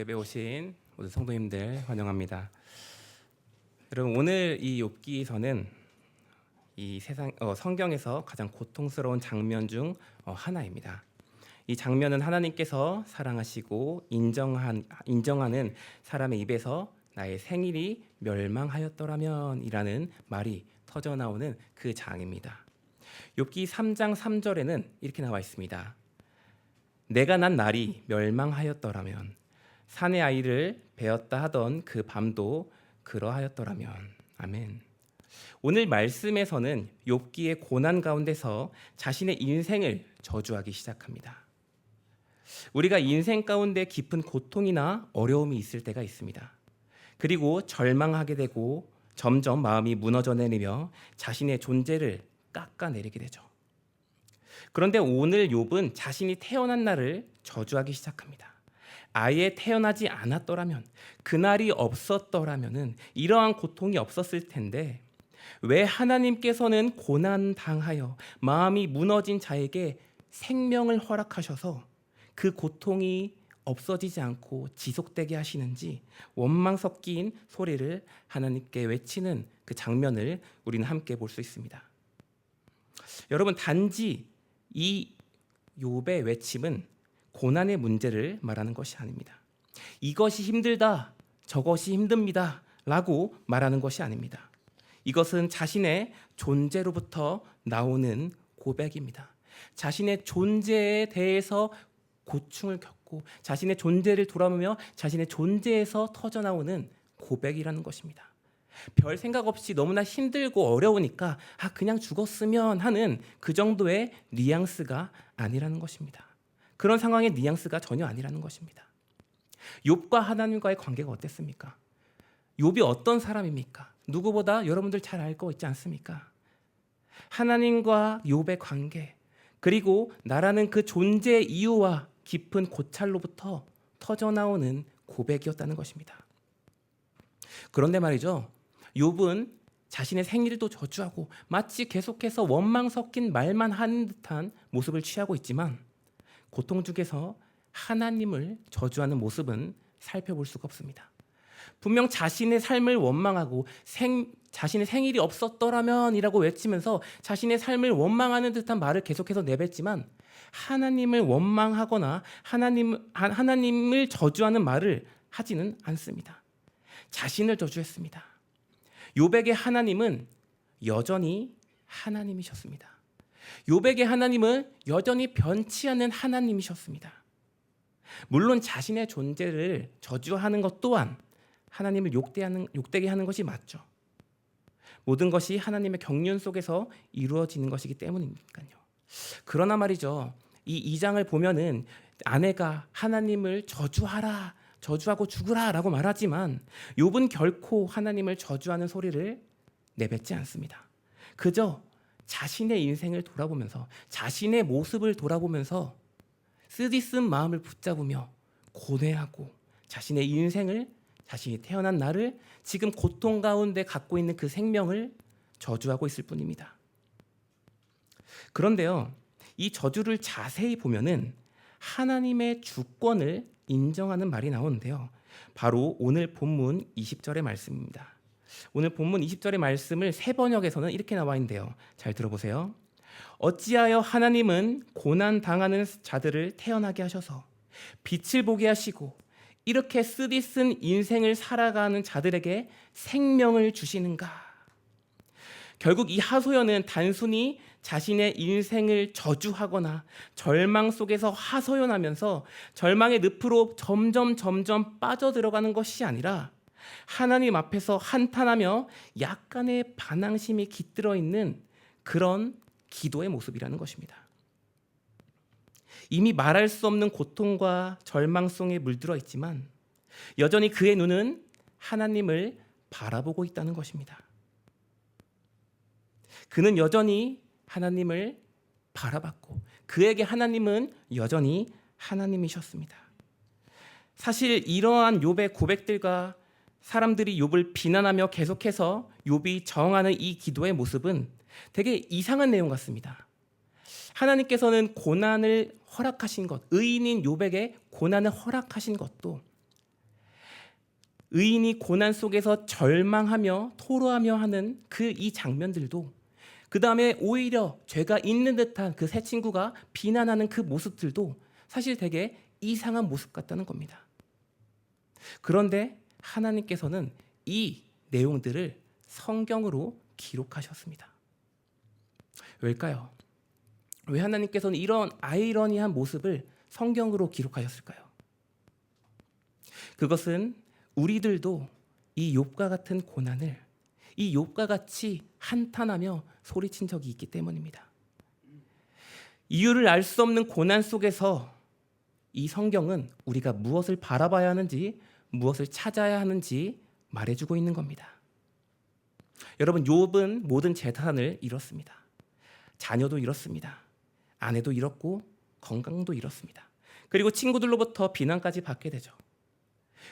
예배 오신 모든 성도님들 환영합니다. 여러분, 오늘 이 욥기서는 이 성경에서 가장 고통스러운 장면 중 하나입니다. 이 장면은 하나님께서 사랑하시고 인정하는 사람의 입에서 나의 생일이 멸망하였더라면이라는 말이 터져 나오는 그 장입니다. 욥기 3장 3절에는 이렇게 나와 있습니다. 내가 난 날이 멸망하였더라면 산의 아이를 베었다 하던 그 밤도 그러하였더라면. 아멘. 오늘 말씀에서는 욥기의 고난 가운데서 자신의 인생을 저주하기 시작합니다. 우리가 인생 가운데 깊은 고통이나 어려움이 있을 때가 있습니다. 그리고 절망하게 되고 점점 마음이 무너져 내리며 자신의 존재를 깎아내리게 되죠. 그런데 오늘 욥은 자신이 태어난 날을 저주하기 시작합니다. 아예 태어나지 않았더라면, 그날이 없었더라면 이러한 고통이 없었을 텐데 왜 하나님께서는 고난당하여 마음이 무너진 자에게 생명을 허락하셔서 그 고통이 없어지지 않고 지속되게 하시는지 원망 섞인 소리를 하나님께 외치는 그 장면을 우리는 함께 볼 수 있습니다. 여러분, 단지 이 욥의 외침은 고난의 문제를 말하는 것이 아닙니다. 이것이 힘들다, 저것이 힘듭니다 라고 말하는 것이 아닙니다. 이것은 자신의 존재로부터 나오는 고백입니다. 자신의 존재에 대해서 고충을 겪고 자신의 존재를 돌아보며 자신의 존재에서 터져나오는 고백이라는 것입니다. 별 생각 없이 너무나 힘들고 어려우니까 그냥 죽었으면 하는 그 정도의 뉘앙스가 아니라는 것입니다. 그런 상황의 뉘앙스가 전혀 아니라는 것입니다. 욥과 하나님과의 관계가 어땠습니까? 욥이 어떤 사람입니까? 누구보다 여러분들 잘 알고 있지 않습니까? 하나님과 욥의 관계, 그리고 나라는 그 존재의 이유와 깊은 고찰로부터 터져나오는 고백이었다는 것입니다. 그런데 말이죠, 욥은 자신의 생일도 저주하고 마치 계속해서 원망 섞인 말만 하는 듯한 모습을 취하고 있지만 고통 중에서 하나님을 저주하는 모습은 살펴볼 수가 없습니다. 분명 자신의 삶을 원망하고 자신의 생일이 없었더라면 이라고 외치면서 자신의 삶을 원망하는 듯한 말을 계속해서 내뱉지만 하나님을 원망하거나 하나님을 저주하는 말을 하지는 않습니다. 자신을 저주했습니다. 욥에게 하나님은 여전히 하나님이셨습니다. 욥에게 하나님은 여전히 변치 않는 하나님이셨습니다. 물론 자신의 존재를 저주하는 것 또한 하나님을 욕되게 하는 것이 맞죠. 모든 것이 하나님의 경륜 속에서 이루어지는 것이기 때문이니까요. 그러나 말이죠, 이 2장을 보면은 아내가 하나님을 저주하라, 저주하고 죽으라 라고 말하지만 욥은 결코 하나님을 저주하는 소리를 내뱉지 않습니다. 그저 자신의 인생을 돌아보면서 자신의 모습을 돌아보면서 쓰디쓴 마음을 붙잡으며 고뇌하고 자신의 인생을, 자신이 태어난 날을, 지금 고통 가운데 갖고 있는 그 생명을 저주하고 있을 뿐입니다. 그런데요, 이 저주를 자세히 보면은 하나님의 주권을 인정하는 말이 나오는데요, 바로 오늘 본문 20절의 말씀입니다. 오늘 본문 20절의 말씀을 새 번역에서는 이렇게 나와 있는데요, 잘 들어보세요. 어찌하여 하나님은 고난 당하는 자들을 태어나게 하셔서 빛을 보게 하시고 이렇게 쓰디쓴 인생을 살아가는 자들에게 생명을 주시는가? 결국 이 하소연은 단순히 자신의 인생을 저주하거나 절망 속에서 하소연하면서 절망의 늪으로 점점 빠져들어가는 것이 아니라 하나님 앞에서 한탄하며 약간의 반항심이 깃들어 있는 그런 기도의 모습이라는 것입니다. 이미 말할 수 없는 고통과 절망성에 물들어 있지만 여전히 그의 눈은 하나님을 바라보고 있다는 것입니다. 그는 여전히 하나님을 바라봤고 그에게 하나님은 여전히 하나님이셨습니다. 사실 이러한 욥의 고백들과 사람들이 욥을 비난하며 계속해서 욥이 저항하는 이 기도의 모습은 되게 이상한 내용 같습니다. 하나님께서는 고난을 허락하신 것, 의인인 욥에게 고난을 허락하신 것도 의인이 고난 속에서 절망하며 토로하며 하는 그 이 장면들도, 그 다음에 오히려 죄가 있는 듯한 그 새 친구가 비난하는 그 모습들도 사실 되게 이상한 모습 같다는 겁니다. 그런데 하나님께서는 이 내용들을 성경으로 기록하셨습니다. 왜일까요? 왜 하나님께서는 이런 아이러니한 모습을 성경으로 기록하셨을까요? 그것은 우리들도 이 욥과 같은 고난을 이 욥과 같이 한탄하며 소리친 적이 있기 때문입니다. 이유를 알 수 없는 고난 속에서 이 성경은 우리가 무엇을 바라봐야 하는지, 무엇을 찾아야 하는지 말해주고 있는 겁니다. 여러분, 욥은 모든 재산을 잃었습니다. 자녀도 잃었습니다. 아내도 잃었고 건강도 잃었습니다. 그리고 친구들로부터 비난까지 받게 되죠.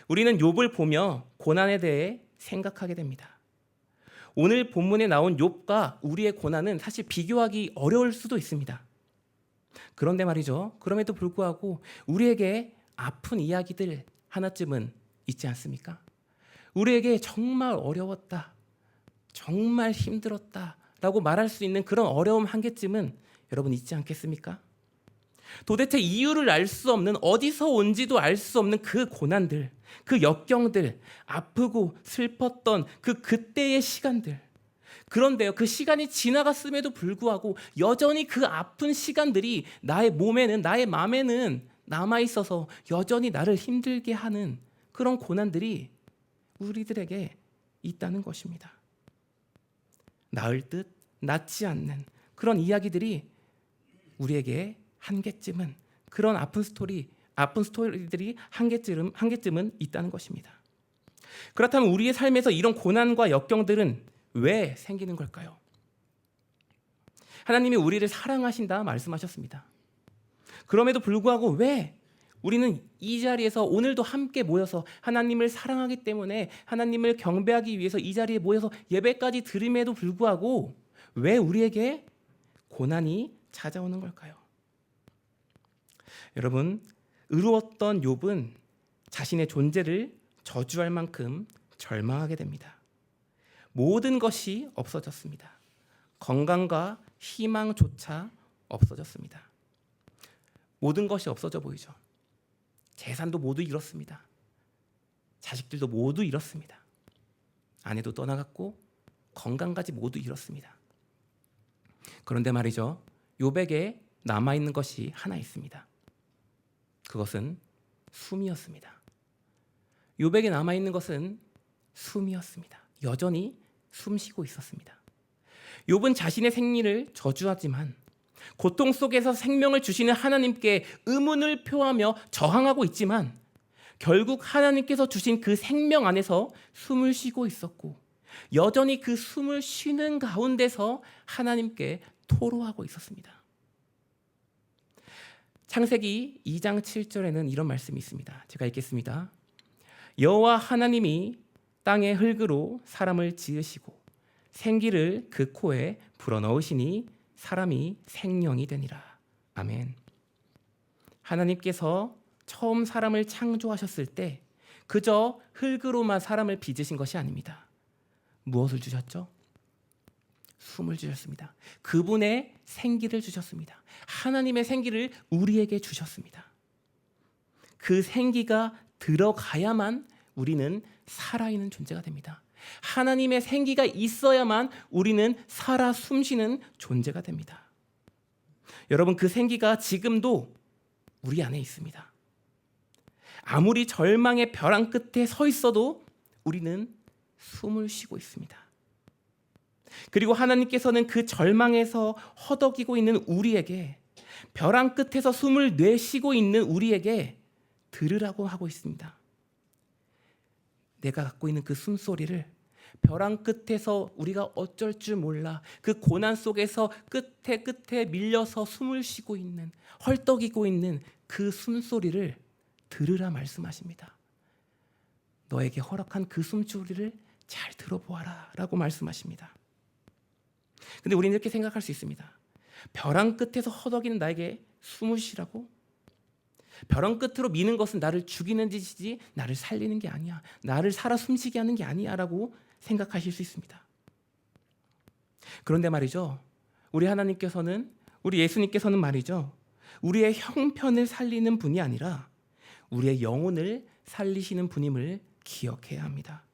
우리는 욥을 보며 고난에 대해 생각하게 됩니다. 오늘 본문에 나온 욥과 우리의 고난은 사실 비교하기 어려울 수도 있습니다. 그런데 말이죠, 그럼에도 불구하고 우리에게 아픈 이야기들 하나쯤은 있지 않습니까? 우리에게 정말 어려웠다, 정말 힘들었다 라고 말할 수 있는 그런 어려움 한 개쯤은 여러분 있지 않겠습니까? 도대체 이유를 알 수 없는, 어디서 온지도 알 수 없는 그 고난들, 그 역경들, 아프고 슬펐던 그때의 시간들. 그런데요, 그 시간이 지나갔음에도 불구하고 여전히 그 아픈 시간들이 나의 몸에는, 나의 마음에는 남아있어서 여전히 나를 힘들게 하는 그런 고난들이 우리들에게 있다는 것입니다. 나을 듯 낫지 않는 그런 이야기들이 우리에게 한 개쯤은, 그런 아픈 스토리들이 한 개쯤은 있다는 것입니다. 그렇다면 우리의 삶에서 이런 고난과 역경들은 왜 생기는 걸까요? 하나님이 우리를 사랑하신다 말씀하셨습니다. 그럼에도 불구하고 왜 우리는 이 자리에서 오늘도 함께 모여서 하나님을 사랑하기 때문에 하나님을 경배하기 위해서 이 자리에 모여서 예배까지 드림에도 불구하고 왜 우리에게 고난이 찾아오는 걸까요? 여러분, 의로웠던 욥은 자신의 존재를 저주할 만큼 절망하게 됩니다. 모든 것이 없어졌습니다. 건강과 희망조차 없어졌습니다. 모든 것이 없어져 보이죠. 재산도 모두 잃었습니다. 자식들도 모두 잃었습니다. 아내도 떠나갔고 건강까지 모두 잃었습니다. 그런데 말이죠, 욥에게 남아있는 것이 하나 있습니다. 그것은 숨이었습니다. 욥에게 남아있는 것은 숨이었습니다. 여전히 숨쉬고 있었습니다. 욥은 자신의 생리를 저주하지만 고통 속에서 생명을 주시는 하나님께 의문을 표하며 저항하고 있지만 결국 하나님께서 주신 그 생명 안에서 숨을 쉬고 있었고 여전히 그 숨을 쉬는 가운데서 하나님께 토로하고 있었습니다. 창세기 2장 7절에는 이런 말씀이 있습니다. 제가 읽겠습니다. 여호와 하나님이 땅의 흙으로 사람을 지으시고 생기를 그 코에 불어넣으시니 사람이 생명이 되니라. 아멘. 하나님께서 처음 사람을 창조하셨을 때 그저 흙으로만 사람을 빚으신 것이 아닙니다. 무엇을 주셨죠? 숨을 주셨습니다. 그분의 생기를 주셨습니다. 하나님의 생기를 우리에게 주셨습니다. 그 생기가 들어가야만 우리는 살아있는 존재가 됩니다. 하나님의 생기가 있어야만 우리는 살아 숨쉬는 존재가 됩니다. 여러분, 그 생기가 지금도 우리 안에 있습니다. 아무리 절망의 벼랑 끝에 서 있어도 우리는 숨을 쉬고 있습니다. 그리고 하나님께서는 그 절망에서 허덕이고 있는 우리에게, 벼랑 끝에서 숨을 내쉬고 있는 우리에게 들으라고 하고 있습니다. 내가 갖고 있는 그 숨소리를 벼랑 끝에서 우리가 어쩔 줄 몰라 그 고난 속에서 끝에 밀려서 숨을 쉬고 있는, 헐떡이고 있는 그 숨소리를 들으라 말씀하십니다. 너에게 허락한 그 숨소리를 잘 들어보아라 라고 말씀하십니다. 근데 우리는 이렇게 생각할 수 있습니다. 벼랑 끝에서 허덕이는 나에게 숨을 쉬라고? 벼랑 끝으로 미는 것은 나를 죽이는 짓이지 나를 살리는 게 아니야. 나를 살아 숨쉬게 하는 게 아니야 라고 생각하실 수 있습니다. 그런데 말이죠. 우리 하나님께서는, 우리 예수님께서는 말이죠. 우리의 형편을 살리는 분이 아니라 우리의 영혼을 살리시는 분임을 기억해야 합니다.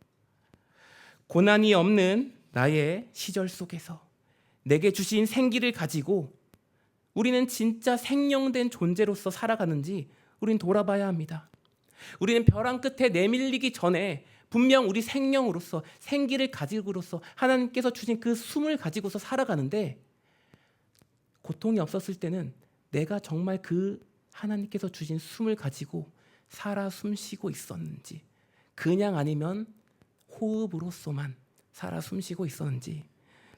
고난이 없는 나의 시절 속에서 내게 주신 생기를 가지고 우리는 진짜 생명된 존재로서 살아가는지 우린 돌아봐야 합니다. 우리는 벼랑 끝에 내밀리기 전에 분명 우리 생명으로서 생기를 가지고로서 하나님께서 주신 그 숨을 가지고서 살아가는데, 고통이 없었을 때는 내가 정말 그 하나님께서 주신 숨을 가지고 살아 숨쉬고 있었는지, 그냥 아니면 호흡으로서만 살아 숨쉬고 있었는지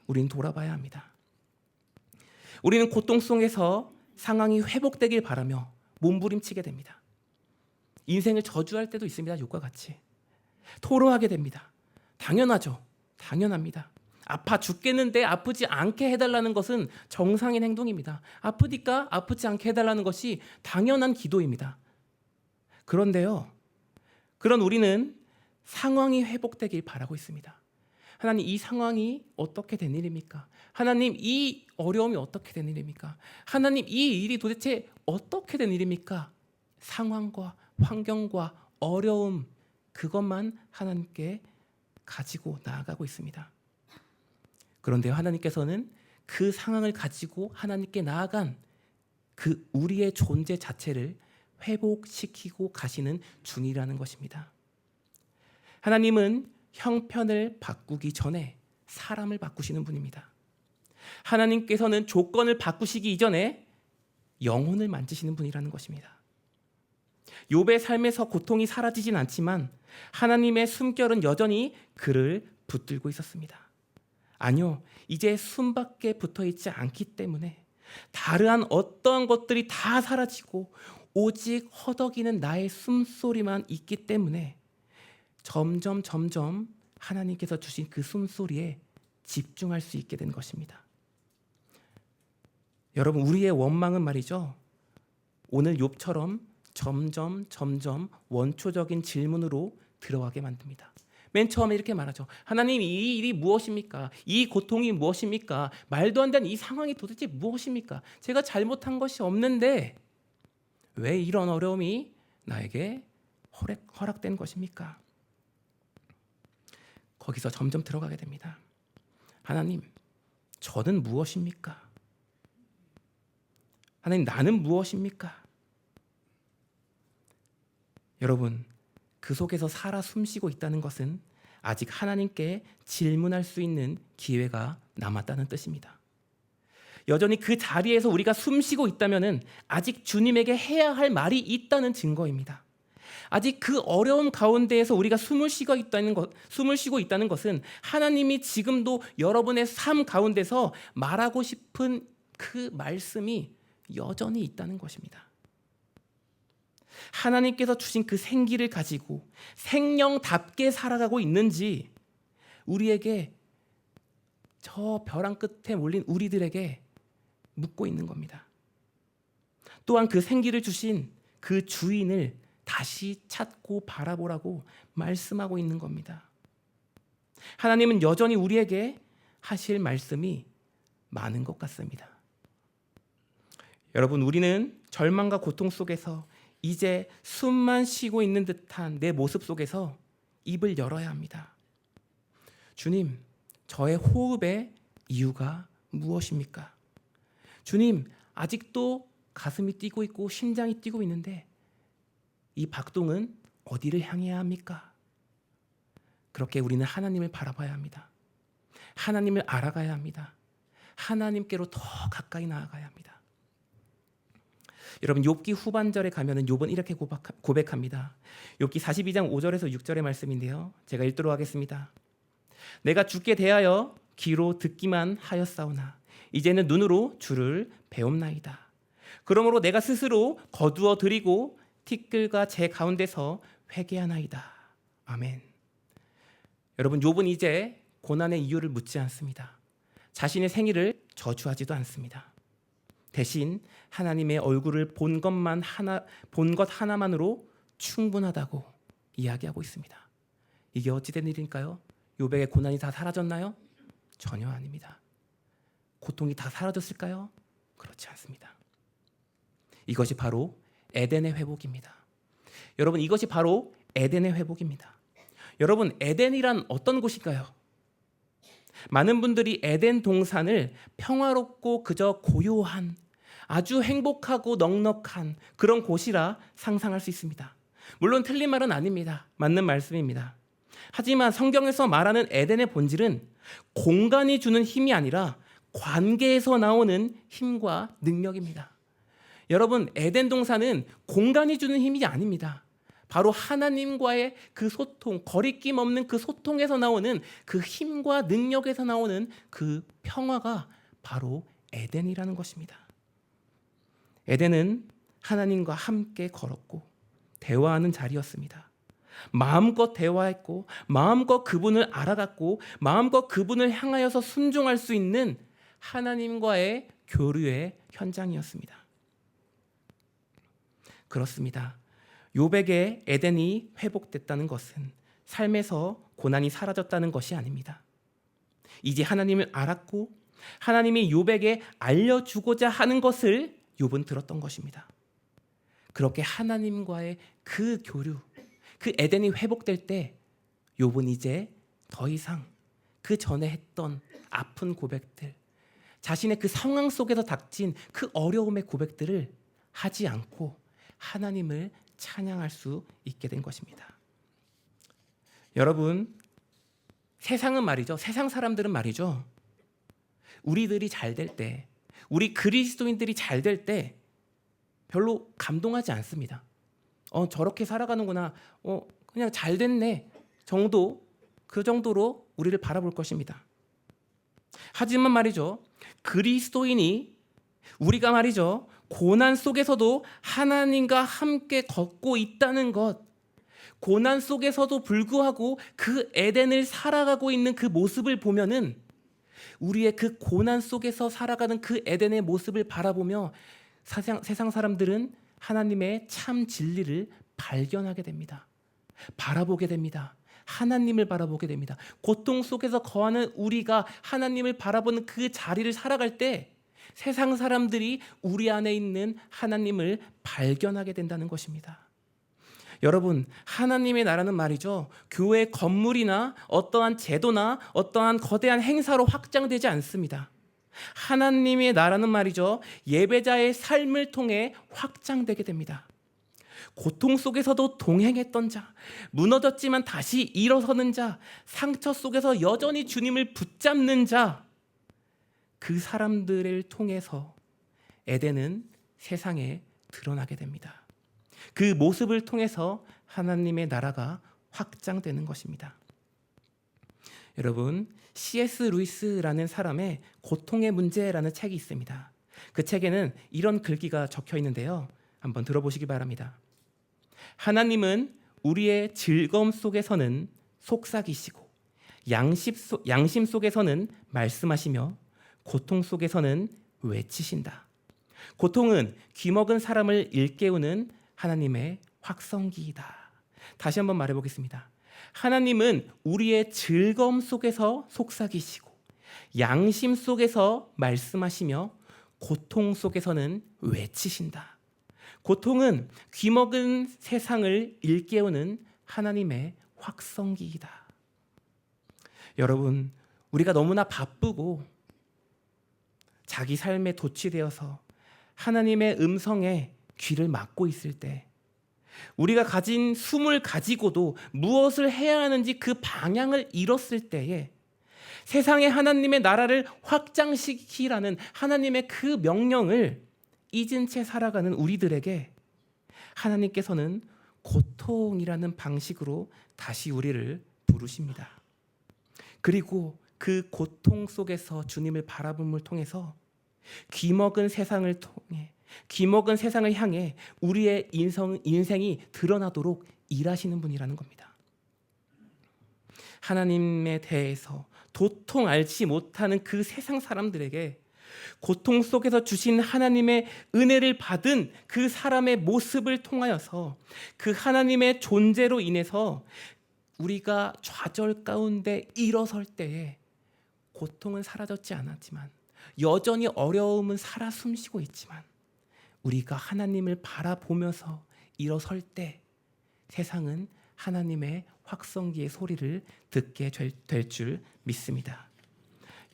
우리는 돌아봐야 합니다. 우리는 고통 속에서 상황이 회복되길 바라며 몸부림치게 됩니다. 인생을 저주할 때도 있습니다. 욕과 같이 토로하게 됩니다. 당연하죠. 당연합니다. 아파 죽겠는데 아프지 않게 해달라는 것은 정상인 행동입니다. 아프니까 아프지 않게 해달라는 것이 당연한 기도입니다. 그런데요, 그런 우리는 상황이 회복되길 바라고 있습니다. 하나님, 이 상황이 어떻게 된 일입니까? 하나님, 이 어려움이 어떻게 된 일입니까? 하나님, 이 일이 도대체 어떻게 된 일입니까? 상황과 환경과 어려움, 그것만 하나님께 가지고 나아가고 있습니다. 그런데 하나님께서는 그 상황을 가지고 하나님께 나아간 그 우리의 존재 자체를 회복시키고 가시는 중이라는 것입니다. 하나님은 형편을 바꾸기 전에 사람을 바꾸시는 분입니다. 하나님께서는 조건을 바꾸시기 이전에 영혼을 만지시는 분이라는 것입니다. 욥의 삶에서 고통이 사라지진 않지만 하나님의 숨결은 여전히 그를 붙들고 있었습니다. 아니요, 이제 숨밖에 붙어있지 않기 때문에 다르한 어떠한 것들이 다 사라지고 오직 허덕이는 나의 숨소리만 있기 때문에 점점 하나님께서 주신 그 숨소리에 집중할 수 있게 된 것입니다. 여러분, 우리의 원망은 말이죠, 오늘 욥처럼 점점 원초적인 질문으로 들어가게 만듭니다. 맨 처음에 이렇게 말하죠. 하나님, 이 일이 무엇입니까? 이 고통이 무엇입니까? 말도 안 되는 이 상황이 도대체 무엇입니까? 제가 잘못한 것이 없는데 왜 이런 어려움이 나에게 허락된 것입니까? 거기서 점점 들어가게 됩니다. 하나님, 저는 무엇입니까? 하나님, 나는 무엇입니까? 여러분, 그 속에서 살아 숨쉬고 있다는 것은 아직 하나님께 질문할 수 있는 기회가 남았다는 뜻입니다. 여전히 그 자리에서 우리가 숨쉬고 있다면 아직 주님에게 해야 할 말이 있다는 증거입니다. 아직 그 어려움 가운데에서 우리가 숨을 쉬고 있다는 것은 하나님이 지금도 여러분의 삶 가운데서 말하고 싶은 그 말씀이 여전히 있다는 것입니다. 하나님께서 주신 그 생기를 가지고 생명답게 살아가고 있는지 우리에게, 저 벼랑 끝에 몰린 우리들에게 묻고 있는 겁니다. 또한 그 생기를 주신 그 주인을 다시 찾고 바라보라고 말씀하고 있는 겁니다. 하나님은 여전히 우리에게 하실 말씀이 많은 것 같습니다. 여러분, 우리는 절망과 고통 속에서 이제 숨만 쉬고 있는 듯한 내 모습 속에서 입을 열어야 합니다. 주님, 저의 호흡의 이유가 무엇입니까? 주님, 아직도 가슴이 뛰고 있고 심장이 뛰고 있는데 이 박동은 어디를 향해야 합니까? 그렇게 우리는 하나님을 바라봐야 합니다. 하나님을 알아가야 합니다. 하나님께로 더 가까이 나아가야 합니다. 여러분, 욥기 후반절에 가면은 욥은 이렇게 고백합니다. 욥기 42장 5절에서 6절의 말씀인데요, 제가 읽도록 하겠습니다. 내가 주께 대하여 귀로 듣기만 하였사오나 이제는 눈으로 주를 배움나이다. 그러므로 내가 스스로 거두어 드리고 티끌과 제 가운데서 회개하나이다. 아멘. 여러분, 욥은 이제 고난의 이유를 묻지 않습니다. 자신의 생일을 저주하지도 않습니다. 대신 하나님의 얼굴을 본 것 하나만으로 충분하다고 이야기하고 있습니다. 이게 어찌 된 일일까요? 욥에게 고난이 다 사라졌나요? 전혀 아닙니다. 고통이 다 사라졌을까요? 그렇지 않습니다. 이것이 바로 에덴의 회복입니다. 여러분, 이것이 바로 에덴의 회복입니다. 여러분, 에덴이란 어떤 곳인가요? 많은 분들이 에덴 동산을 평화롭고 그저 고요한, 아주 행복하고 넉넉한 그런 곳이라 상상할 수 있습니다. 물론 틀린 말은 아닙니다. 맞는 말씀입니다. 하지만 성경에서 말하는 에덴의 본질은 공간이 주는 힘이 아니라 관계에서 나오는 힘과 능력입니다. 여러분, 에덴 동산은 공간이 주는 힘이 아닙니다. 바로 하나님과의 그 소통, 거리낌 없는 그 소통에서 나오는 그 힘과 능력에서 나오는 그 평화가 바로 에덴이라는 것입니다. 에덴은 하나님과 함께 걸었고 대화하는 자리였습니다. 마음껏 대화했고 마음껏 그분을 알아갔고 마음껏 그분을 향하여서 순종할 수 있는 하나님과의 교류의 현장이었습니다. 그렇습니다. 욥에게 에덴이 회복됐다는 것은 삶에서 고난이 사라졌다는 것이 아닙니다. 이제 하나님을 알았고 하나님이 욥에게 알려주고자 하는 것을 욥은 들었던 것입니다. 그렇게 하나님과의 그 교류, 그 에덴이 회복될 때 욥은 이제 더 이상 그 전에 했던 아픈 고백들, 자신의 그 상황 속에서 닥친 그 어려움의 고백들을 하지 않고 하나님을 찬양할 수 있게 된 것입니다. 여러분, 세상은 말이죠. 세상 사람들은 말이죠. 우리들이 잘 될 때, 우리 그리스도인들이 잘 될 때 별로 감동하지 않습니다. 저렇게 살아가는구나. 그냥 잘 됐네. 그 정도로 우리를 바라볼 것입니다. 하지만 말이죠. 그리스도인이 우리가 말이죠. 고난 속에서도 하나님과 함께 걷고 있다는 것, 고난 속에서도 불구하고 그 에덴을 살아가고 있는 그 모습을 보면은 우리의 그 고난 속에서 살아가는 그 에덴의 모습을 바라보며 세상 사람들은 하나님의 참 진리를 발견하게 됩니다. 바라보게 됩니다. 하나님을 바라보게 됩니다. 고통 속에서 거하는 우리가 하나님을 바라보는 그 자리를 살아갈 때 세상 사람들이 우리 안에 있는 하나님을 발견하게 된다는 것입니다. 여러분, 하나님의 나라는 말이죠. 교회 건물이나 어떠한 제도나 어떠한 거대한 행사로 확장되지 않습니다. 하나님의 나라는 말이죠. 예배자의 삶을 통해 확장되게 됩니다. 고통 속에서도 동행했던 자, 무너졌지만 다시 일어서는 자, 상처 속에서 여전히 주님을 붙잡는 자, 그 사람들을 통해서 에덴은 세상에 드러나게 됩니다. 그 모습을 통해서 하나님의 나라가 확장되는 것입니다. 여러분, C.S. 루이스라는 사람의 고통의 문제라는 책이 있습니다. 그 책에는 이런 글귀가 적혀 있는데요. 한번 들어보시기 바랍니다. 하나님은 우리의 즐거움 속에서는 속삭이시고 양심 속에서는 말씀하시며 고통 속에서는 외치신다. 고통은 귀먹은 사람을 일깨우는 하나님의 확성기이다. 다시 한번 말해보겠습니다. 하나님은 우리의 즐거움 속에서 속삭이시고 양심 속에서 말씀하시며 고통 속에서는 외치신다. 고통은 귀먹은 세상을 일깨우는 하나님의 확성기이다. 여러분, 우리가 너무나 바쁘고 자기 삶에 도취되어서 하나님의 음성에 귀를 막고 있을 때, 우리가 가진 숨을 가지고도 무엇을 해야 하는지 그 방향을 잃었을 때에 세상에 하나님의 나라를 확장시키라는 하나님의 그 명령을 잊은 채 살아가는 우리들에게 하나님께서는 고통이라는 방식으로 다시 우리를 부르십니다. 그리고 그 고통 속에서 주님을 바라봄을 통해서 귀먹은 세상을 향해 우리의 인생이 드러나도록 일하시는 분이라는 겁니다. 하나님에 대해서 도통 알지 못하는 그 세상 사람들에게 고통 속에서 주신 하나님의 은혜를 받은 그 사람의 모습을 통하여서 그 하나님의 존재로 인해서 우리가 좌절 가운데 일어설 때에 고통은 사라졌지 않았지만 여전히 어려움은 살아 숨쉬고 있지만 우리가 하나님을 바라보면서 일어설 때 세상은 하나님의 확성기의 소리를 듣게 될 줄 믿습니다.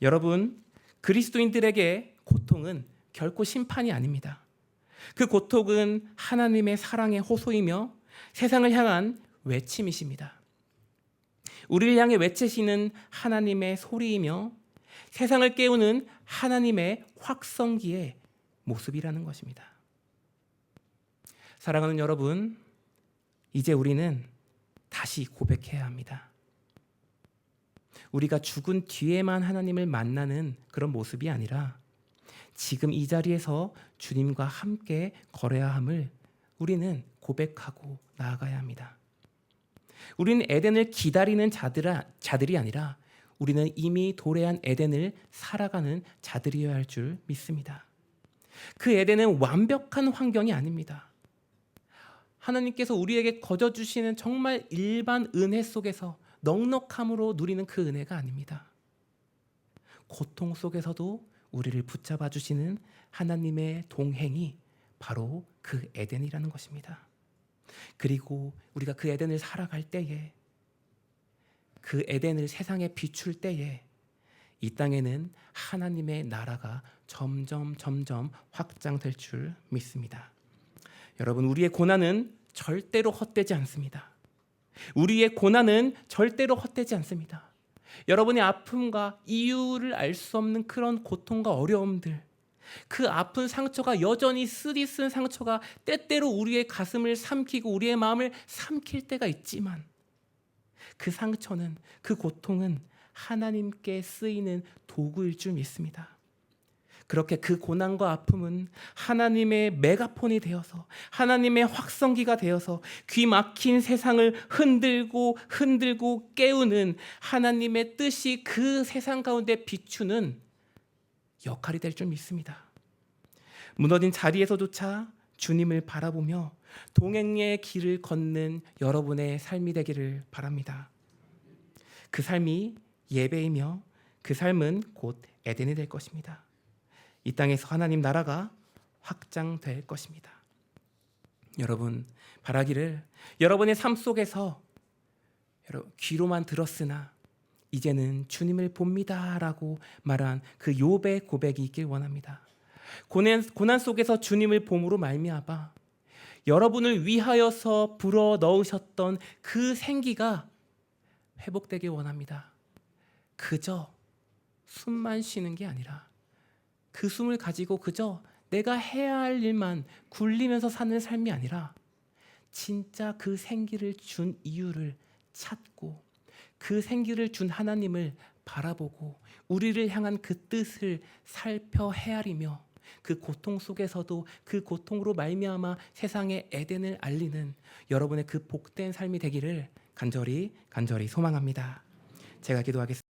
여러분, 그리스도인들에게 고통은 결코 심판이 아닙니다. 그 고통은 하나님의 사랑의 호소이며 세상을 향한 외침이십니다. 우리를 향해 외치시는 하나님의 소리이며 세상을 깨우는 하나님의 확성기의 모습이라는 것입니다. 사랑하는 여러분, 이제 우리는 다시 고백해야 합니다. 우리가 죽은 뒤에만 하나님을 만나는 그런 모습이 아니라 지금 이 자리에서 주님과 함께 걸어야 함을 우리는 고백하고 나아가야 합니다. 우리는 에덴을 기다리는 자들이 아니라 우리는 이미 도래한 에덴을 살아가는 자들이어야 할 줄 믿습니다. 그 에덴은 완벽한 환경이 아닙니다. 하나님께서 우리에게 거저주시는 정말 일반 은혜 속에서 넉넉함으로 누리는 그 은혜가 아닙니다. 고통 속에서도 우리를 붙잡아 주시는 하나님의 동행이 바로 그 에덴이라는 것입니다. 그리고 우리가 그 에덴을 살아갈 때에, 그 에덴을 세상에 비출 때에 이 땅에는 하나님의 나라가 점점 확장될 줄 믿습니다. 여러분, 우리의 고난은 절대로 헛되지 않습니다. 우리의 고난은 절대로 헛되지 않습니다. 여러분의 아픔과 이유를 알 수 없는 그런 고통과 어려움들, 그 아픈 상처가 여전히 쓰디쓴 상처가 때때로 우리의 가슴을 삼키고 우리의 마음을 삼킬 때가 있지만 그 상처는, 그 고통은 하나님께 쓰이는 도구일 줄 믿습니다. 그렇게 그 고난과 아픔은 하나님의 메가폰이 되어서, 하나님의 확성기가 되어서 귀 막힌 세상을 흔들고 깨우는 하나님의 뜻이 그 세상 가운데 비추는 역할이 될 줄 믿습니다. 무너진 자리에서조차 주님을 바라보며 동행의 길을 걷는 여러분의 삶이 되기를 바랍니다. 그 삶이 예배이며 그 삶은 곧 에덴이 될 것입니다. 이 땅에서 하나님 나라가 확장될 것입니다. 여러분, 바라기를 여러분의 삶 속에서 귀로만 들었으나 이제는 주님을 봅니다 라고 말한 그 욥의 고백이 있길 원합니다. 고난 속에서 주님을 봄으로 말미암아 여러분을 위하여서 불어 넣으셨던 그 생기가 회복되길 원합니다. 그저 숨만 쉬는 게 아니라 그 숨을 가지고 그저 내가 해야 할 일만 굴리면서 사는 삶이 아니라 진짜 그 생기를 준 이유를 찾고 그 생기를 준 하나님을 바라보고 우리를 향한 그 뜻을 살펴 헤아리며 그 고통 속에서도 그 고통으로 말미암아 세상의 에덴을 알리는 여러분의 그 복된 삶이 되기를 간절히 소망합니다. 제가 기도하겠습니다.